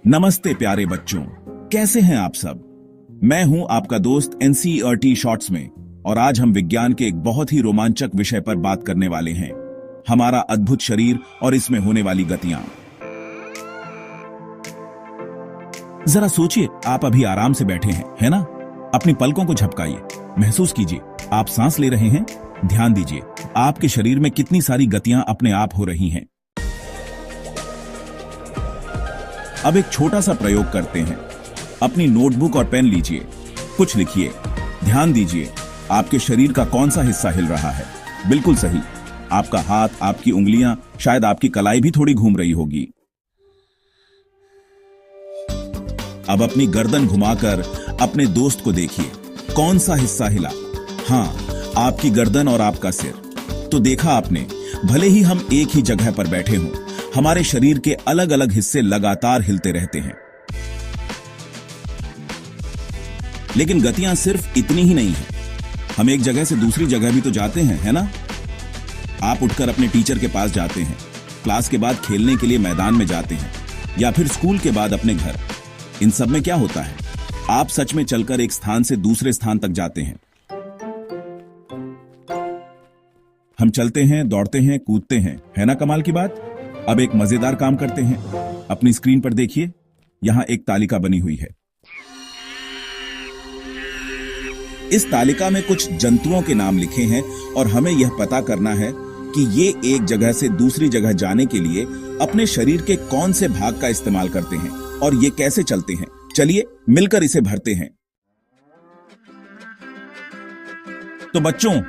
नमस्ते प्यारे बच्चों, कैसे हैं आप सब। मैं हूं आपका दोस्त एनसीईआरटी शॉर्ट्स में, और आज हम विज्ञान के एक बहुत ही रोमांचक विषय पर बात करने वाले हैं, हमारा अद्भुत शरीर और इसमें होने वाली गतियां। जरा सोचिए, आप अभी आराम से बैठे हैं, है ना? अपनी पलकों को झपकाइए, महसूस कीजिए आप सांस ले रहे हैं। ध्यान दीजिए आपके शरीर में कितनी सारी गतियां अपने आप हो रही हैं। अब एक छोटा सा प्रयोग करते हैं। अपनी नोटबुक और पेन लीजिए, कुछ लिखिए। ध्यान दीजिए आपके शरीर का कौन सा हिस्सा हिल रहा है। बिल्कुल सही, आपका हाथ, आपकी उंगलियां, शायद आपकी कलाई भी थोड़ी घूम रही होगी। अब अपनी गर्दन घुमाकर अपने दोस्त को देखिए, कौन सा हिस्सा हिला। हाँ, आपकी गर्दन और आपका सिर। तो देखा आपने, भले ही हम एक ही जगह पर बैठे हों, हमारे शरीर के अलग अलग हिस्से लगातार हिलते रहते हैं। लेकिन गतियां सिर्फ इतनी ही नहीं है, हम एक जगह से दूसरी जगह भी तो जाते हैं, है ना? आप उठकर अपने टीचर के पास जाते हैं, क्लास के बाद खेलने के लिए मैदान में जाते हैं, या फिर स्कूल के बाद अपने घर। इन सब में क्या होता है, आप सच में चलकर एक स्थान से दूसरे स्थान तक जाते हैं। हम चलते हैं, दौड़ते हैं, कूदते हैं, है ना कमाल की बात। अब एक मजेदार काम करते हैं। अपनी स्क्रीन पर देखिए, यहां एक तालिका बनी हुई है। इस तालिका में कुछ जंतुओं के नाम लिखे हैं और हमें यह पता करना है कि ये एक जगह से दूसरी जगह जाने के लिए अपने शरीर के कौन से भाग का इस्तेमाल करते हैं और ये कैसे चलते हैं। चलिए मिलकर इसे भरते हैं। तो बच्चों,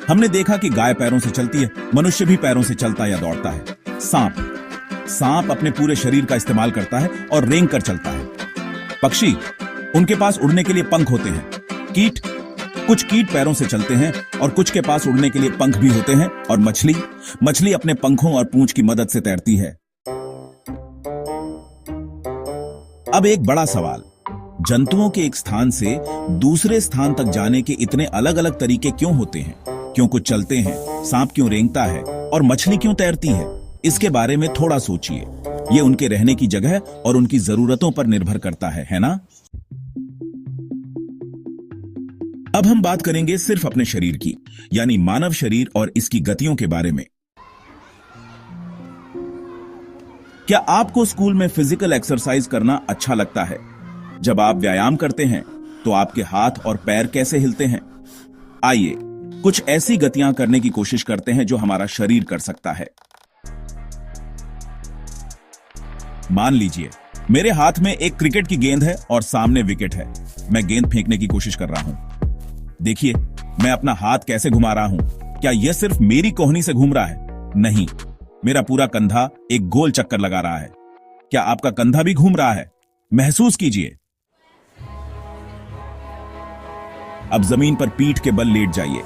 हमने देखा कि गाय पैरों से चलती है, मनुष्य भी पैरों से चलता या दौड़ता है। सांप अपने पूरे शरीर का इस्तेमाल करता है और रेंग कर चलता है। पक्षी, उनके पास उड़ने के लिए पंख होते हैं। कुछ कीट पैरों से चलते हैं और कुछ के पास उड़ने के लिए पंख भी होते हैं। और मछली अपने पंखों और पूंछ की मदद से तैरती है। अब एक बड़ा सवाल, जंतुओं के एक स्थान से दूसरे स्थान तक जाने के इतने अलग अलग तरीके क्यों होते हैं? क्यों कुछ चलते हैं, सांप क्यों रेंगता है और मछली क्यों तैरती है? इसके बारे में थोड़ा सोचिए। ये उनके रहने की जगह और उनकी जरूरतों पर निर्भर करता है ना? अब हम बात करेंगे सिर्फ अपने शरीर की, यानी मानव शरीर और इसकी गतियों के बारे में। क्या आपको स्कूल में फिजिकल एक्सरसाइज करना अच्छा लगता है? जब आप व्यायाम करते हैं तो आपके हाथ और पैर कैसे हिलते हैं? आइए कुछ ऐसी गतियां करने की कोशिश करते हैं जो हमारा शरीर कर सकता है। मान लीजिए मेरे हाथ में एक क्रिकेट की गेंद है और सामने विकेट है। मैं गेंद फेंकने की कोशिश कर रहा हूं। देखिए मैं अपना हाथ कैसे घुमा रहा हूं। क्या यह सिर्फ मेरी कोहनी से घूम रहा है? नहीं, मेरा पूरा कंधा एक गोल चक्कर लगा रहा है। क्या आपका कंधा भी घूम रहा है? महसूस कीजिए। अब जमीन पर पीठ के बल लेट जाइए।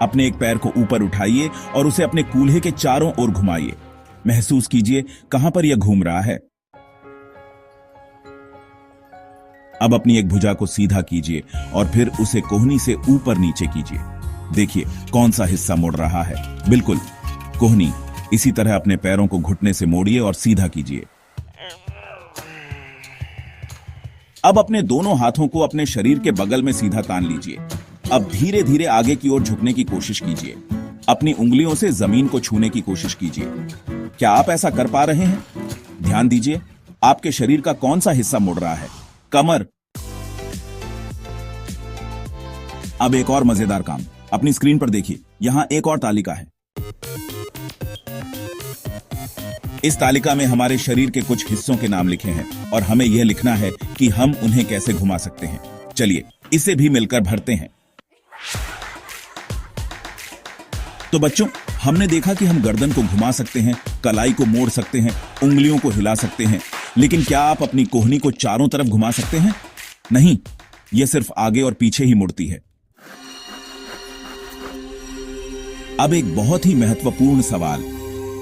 अपने एक पैर को ऊपर उठाइए और उसे अपने कूल्हे के चारों ओर घुमाइए। महसूस कीजिए कहां पर यह घूम रहा है। अब अपनी एक भुजा को सीधा कीजिए और फिर उसे कोहनी से ऊपर नीचे कीजिए। देखिए कौन सा हिस्सा मुड़ रहा है। बिल्कुल, कोहनी। इसी तरह अपने पैरों को घुटने से मोड़िए और सीधा कीजिए। अब अपने दोनों हाथों को अपने शरीर के बगल में सीधा तान लीजिए। अब धीरे धीरे आगे की ओर झुकने की कोशिश कीजिए। अपनी उंगलियों से जमीन को छूने की कोशिश कीजिए। क्या आप ऐसा कर पा रहे हैं? ध्यान दीजिए आपके शरीर का कौन सा हिस्सा मुड़ रहा है। कमर। अब एक और मजेदार काम, अपनी स्क्रीन पर देखिए, यहां एक और तालिका है। इस तालिका में हमारे शरीर के कुछ हिस्सों के नाम लिखे हैं और हमें यह लिखना है कि हम उन्हें कैसे घुमा सकते हैं। चलिए इसे भी मिलकर भरते हैं। तो बच्चों, हमने देखा कि हम गर्दन को घुमा सकते हैं, कलाई को मोड़ सकते हैं, उंगलियों को हिला सकते हैं, लेकिन क्या आप अपनी कोहनी को चारों तरफ घुमा सकते हैं? नहीं, यह सिर्फ आगे और पीछे ही मुड़ती है। अब एक बहुत ही महत्वपूर्ण सवाल,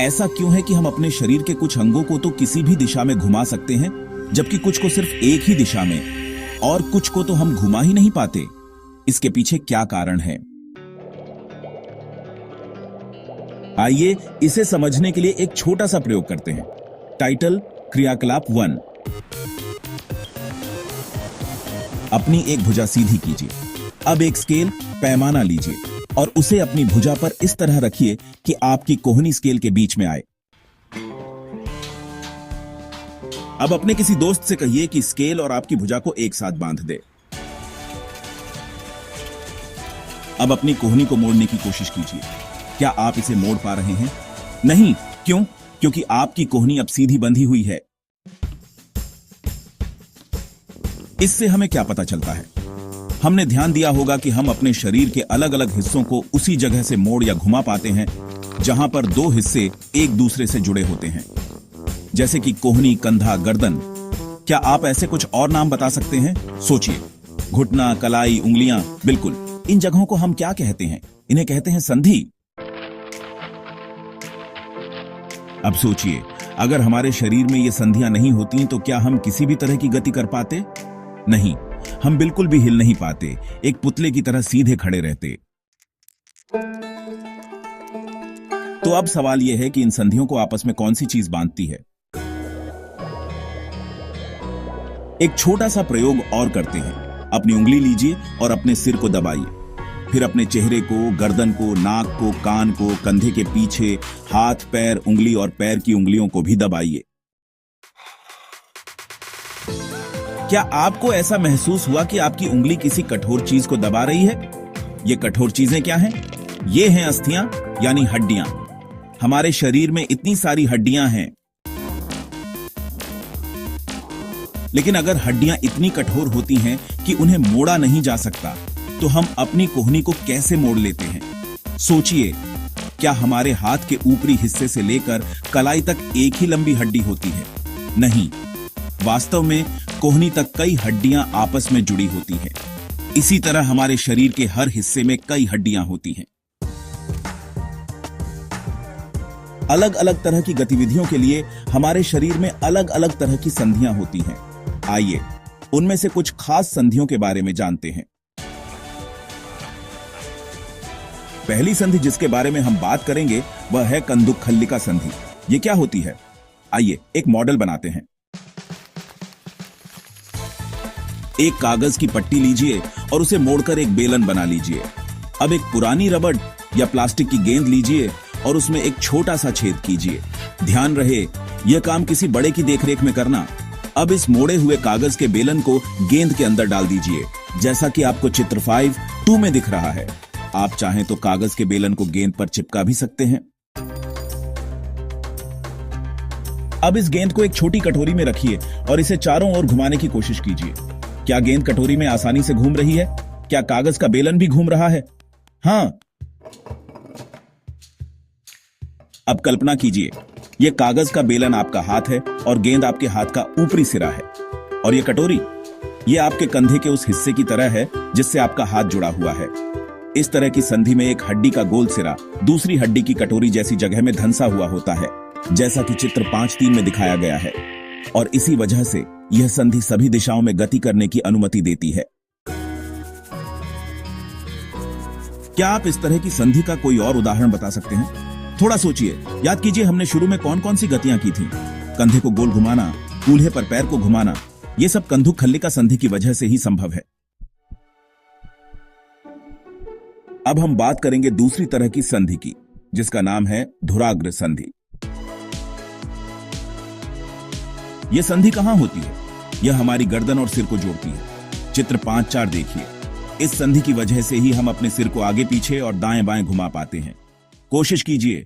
ऐसा क्यों है कि हम अपने शरीर के कुछ अंगों को तो किसी भी दिशा में घुमा सकते हैं, जबकि कुछ को सिर्फ एक ही दिशा में, और कुछ को तो हम घुमा ही नहीं पाते? इसके पीछे क्या कारण है? आइए इसे समझने के लिए एक छोटा सा प्रयोग करते हैं। टाइटल क्रियाकलाप 1। अपनी एक भुजा सीधी कीजिए। अब एक स्केल पैमाना लीजिए और उसे अपनी भुजा पर इस तरह रखिए कि आपकी कोहनी स्केल के बीच में आए। अब अपने किसी दोस्त से कहिए कि स्केल और आपकी भुजा को एक साथ बांध दे। अब अपनी कोहनी को मोड़ने की कोशिश कीजिए। क्या आप इसे मोड़ पा रहे हैं? नहीं। क्यों? क्योंकि आपकी कोहनी अब सीधी बंधी हुई है। इससे हमें क्या पता चलता है? हमने ध्यान दिया होगा कि हम अपने शरीर के अलग अलग हिस्सों को उसी जगह से मोड़ या घुमा पाते हैं जहां पर दो हिस्से एक दूसरे से जुड़े होते हैं, जैसे कि कोहनी, कंधा, गर्दन। क्या आप ऐसे कुछ और नाम बता सकते हैं? सोचिए। घुटना, कलाई, उंगलियां। बिल्कुल। इन जगहों को हम क्या कहते हैं? इन्हें कहते हैं संधि। अब सोचिए, अगर हमारे शरीर में ये संधियां नहीं होती तो क्या हम किसी भी तरह की गति कर पाते? नहीं, हम बिल्कुल भी हिल नहीं पाते, एक पुतले की तरह सीधे खड़े रहते। तो अब सवाल यह है कि इन संधियों को आपस में कौन सी चीज बांधती है? एक छोटा सा प्रयोग और करते हैं। अपनी उंगली लीजिए और अपने सिर को दबाइए। फिर अपने चेहरे को, गर्दन को, नाक को, कान को, कंधे के पीछे, हाथ, पैर, उंगली और पैर की उंगलियों को भी दबाइए। क्या आपको ऐसा महसूस हुआ कि आपकी उंगली किसी कठोर चीज को दबा रही है? ये कठोर चीजें क्या हैं? ये हैं अस्थियां, यानी हड्डियां। हमारे शरीर में इतनी सारी हड्डियां हैं, लेकिन अगर हड्डियां इतनी कठोर होती हैं कि उन्हें मोड़ा नहीं जा सकता, तो हम अपनी कोहनी को कैसे मोड़ लेते हैं? सोचिए, क्या हमारे हाथ के ऊपरी हिस्से से लेकर कलाई तक एक ही लंबी हड्डी होती है? नहीं, वास्तव में कोहनी तक कई हड्डियां आपस में जुड़ी होती हैं। इसी तरह हमारे शरीर के हर हिस्से में कई हड्डियां होती हैं। अलग अलग तरह की गतिविधियों के लिए हमारे शरीर में अलग अलग तरह की संधियां होती हैं। आइए उनमें से कुछ खास संधियों के बारे में जानते हैं। पहली संधि जिसके बारे में हम बात करेंगे वह है कंदुकखल्लिका संधि। ये क्या होती है? आइए एक मॉडल बनाते हैं। एक कागज की पट्टी लीजिए और उसे मोड़कर एक बेलन बना लीजिए। अब एक पुरानी रबड़ या प्लास्टिक की गेंद लीजिए और उसमें एक छोटा सा छेद कीजिए। ध्यान रहे, यह काम किसी बड़े की देखरेख में करना। अब इस मोड़े हुए कागज के बेलन को गेंद के अंदर डाल दीजिए, जैसा कि आपको चित्र 5.2 में दिख रहा है। आप चाहें तो कागज के बेलन को गेंद पर चिपका भी सकते हैं। अब इस गेंद को एक छोटी कटोरी में रखिए और इसे चारों ओर घुमाने की कोशिश कीजिए। क्या गेंद कटोरी में आसानी से घूम रही है? क्या कागज का बेलन भी घूम रहा है? हां। अब कल्पना कीजिए, यह कागज का बेलन आपका हाथ है और गेंद आपके हाथ का ऊपरी सिरा है, और यह कटोरी, यह आपके कंधे के उस हिस्से की तरह है जिससे आपका हाथ जुड़ा हुआ है। इस तरह की संधि में एक हड्डी का गोल सिरा दूसरी हड्डी की कटोरी जैसी जगह में धंसा हुआ होता है, जैसा कि चित्र 5.3 में दिखाया गया है, और इसी वजह से यह संधि सभी दिशाओं में गति करने की अनुमति देती है। क्या आप इस तरह की संधि का कोई और उदाहरण बता सकते हैं? थोड़ा सोचिए, याद कीजिए हमने शुरू में कौन कौन सी गतियां की थी। कंधे को गोल घुमाना, कूल्हे पर पैर को घुमाना, यह सब कंदुकखल्लिका संधि की वजह से ही संभव है। अब हम बात करेंगे दूसरी तरह की संधि की, जिसका नाम है धुराग्र संधि। यह संधि कहां होती है? यह हमारी गर्दन और सिर को जोड़ती है। चित्र 5.4 देखिए। इस संधि की वजह से ही हम अपने सिर को आगे पीछे और दाएं बाएं घुमा पाते हैं। कोशिश कीजिए।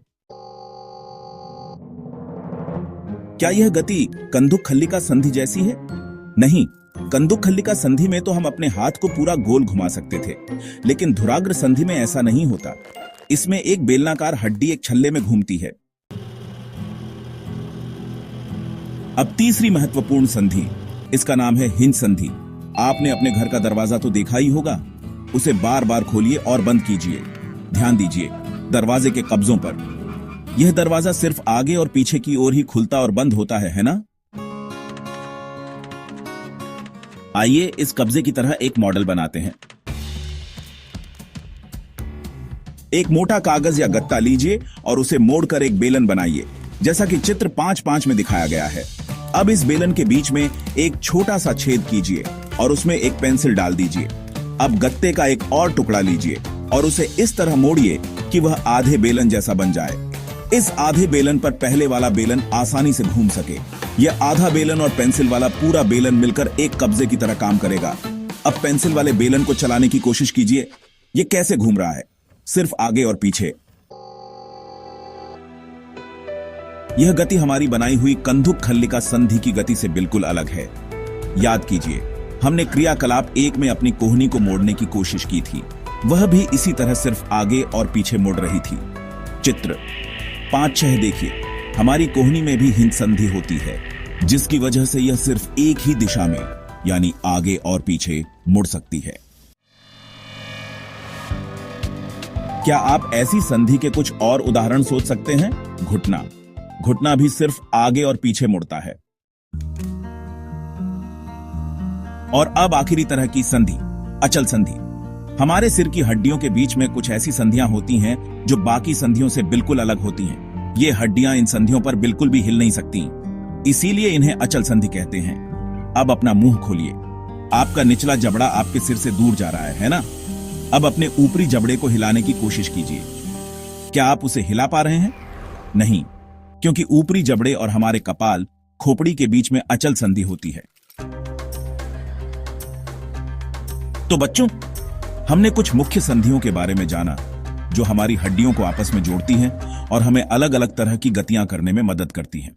क्या यह गति कंदुकखल्लिका संधि जैसी है? नहीं, कंदुकखल्लिका संधि में तो हम अपने हाथ को पूरा गोल घुमा सकते थे, लेकिन धुराग्र संधि में ऐसा नहीं होता। इसमें एक बेलनाकार हड्डी एक छल्ले में घूमती है। अब तीसरी महत्वपूर्ण संधि, इसका नाम है हिंज संधि। आपने अपने घर का दरवाजा तो देखा ही होगा। उसे बार बार खोलिए और बंद कीजिए। ध्यान दीजिए दरवाजे के कब्जों पर। यह दरवाजा सिर्फ आगे और पीछे की ओर ही खुलता और बंद होता है ना? आइए इस कब्जे की तरह एक मॉडल बनाते हैं। एक मोटा कागज या गत्ता लीजिए और उसे मोड़कर एक बेलन बनाइए। जैसा कि चित्र 5.5 में दिखाया गया है। अब इस बेलन के बीच में एक छोटा सा छेद कीजिए और उसमें एक पेंसिल डाल दीजिए। अब गत्ते का एक और टुकड़ा लीजिए और उसे इस तरह मोड़िए कि वह आधे बेलन जैसा बन जाए। इस आधे बेलन पर पहले वाला बेलन आसानी से घूम सके। यह आधा बेलन और पेंसिल वाला पूरा बेलन मिलकर एक कब्जे की तरह काम करेगा। अब पेंसिल वाले बेलन को चलाने की कोशिश कीजिए। यह कैसे घूम रहा है, सिर्फ आगे और पीछे। यह गति हमारी बनाई हुई कंदुक खल्लिका संधि की गति से बिल्कुल अलग है। याद कीजिए, हमने क्रियाकलाप 1 में अपनी कोहनी को मोड़ने की कोशिश की थी। वह भी इसी तरह सिर्फ आगे और पीछे मुड़ रही थी। चित्र 5.6 देखिए, हमारी कोहनी में भी हिंद संधि होती है, जिसकी वजह से यह सिर्फ एक ही दिशा में यानी आगे और पीछे मुड़ सकती है। क्या आप ऐसी संधि के कुछ और उदाहरण सोच सकते हैं? घुटना। घुटना भी सिर्फ आगे और पीछे मुड़ता है। और अब आखिरी तरह की संधि, अचल संधि। हमारे सिर की हड्डियों के बीच में कुछ ऐसी संधियां होती हैं जो बाकी संधियों से बिल्कुल अलग होती हैं। ये हड्डियां इन संधियों पर बिल्कुल भी हिल नहीं सकती, इसीलिए इन्हें अचल संधि कहते हैं। अब अपना मुंह खोलिए। आपका निचला जबड़ा आपके सिर से दूर जा रहा है ना? अब अपने ऊपरी जबड़े को हिलाने की कोशिश कीजिए। क्या आप उसे हिला पा रहे हैं? नहीं, क्योंकि ऊपरी जबड़े और हमारे कपाल खोपड़ी के बीच में अचल संधि होती है। तो बच्चों, हमने कुछ मुख्य संधियों के बारे में जाना जो हमारी हड्डियों को आपस में जोड़ती हैं और हमें अलग अलग तरह की गतियां करने में मदद करती हैं।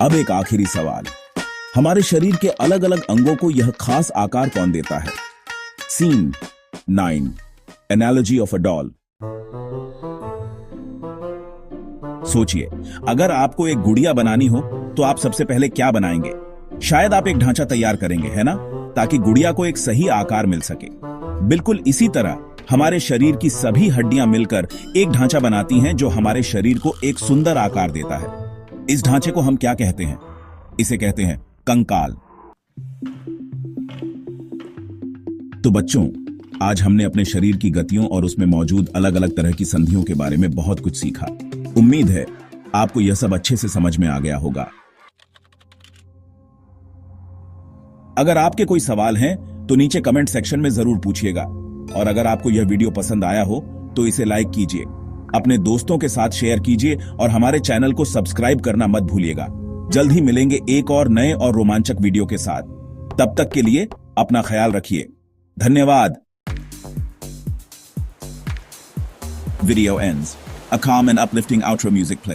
अब एक आखिरी सवाल, हमारे शरीर के अलग अलग अंगों को यह खास आकार कौन देता है? Scene 9, analogy of a doll. सोचिए, अगर आपको एक गुड़िया बनानी हो तो आप सबसे पहले क्या बनाएंगे? शायद आप एक ढांचा तैयार करेंगे, है ना, ताकि गुड़िया को एक सही आकार मिल सके। बिल्कुल इसी तरह हमारे शरीर की सभी हड्डियां मिलकर एक ढांचा बनाती हैं जो हमारे शरीर को एक सुंदर आकार देता है। इस ढांचे को हम क्या कहते हैं? इसे कहते हैं कंकाल। तो बच्चों, आज हमने अपने शरीर की गतियों और उसमें मौजूद अलग अलग तरह की संधियों के बारे में बहुत कुछ सीखा। उम्मीद है आपको यह सब अच्छे से समझ में आ गया होगा। अगर आपके कोई सवाल हैं तो नीचे कमेंट सेक्शन में जरूर पूछिएगा। और अगर आपको यह वीडियो पसंद आया हो तो इसे लाइक कीजिए, अपने दोस्तों के साथ शेयर कीजिए और हमारे चैनल को सब्सक्राइब करना मत भूलिएगा। जल्द ही मिलेंगे एक और नए और रोमांचक वीडियो के साथ। तब तक के लिए अपना ख्याल रखिए। धन्यवाद। Video ends. A calm and uplifting outro music plays.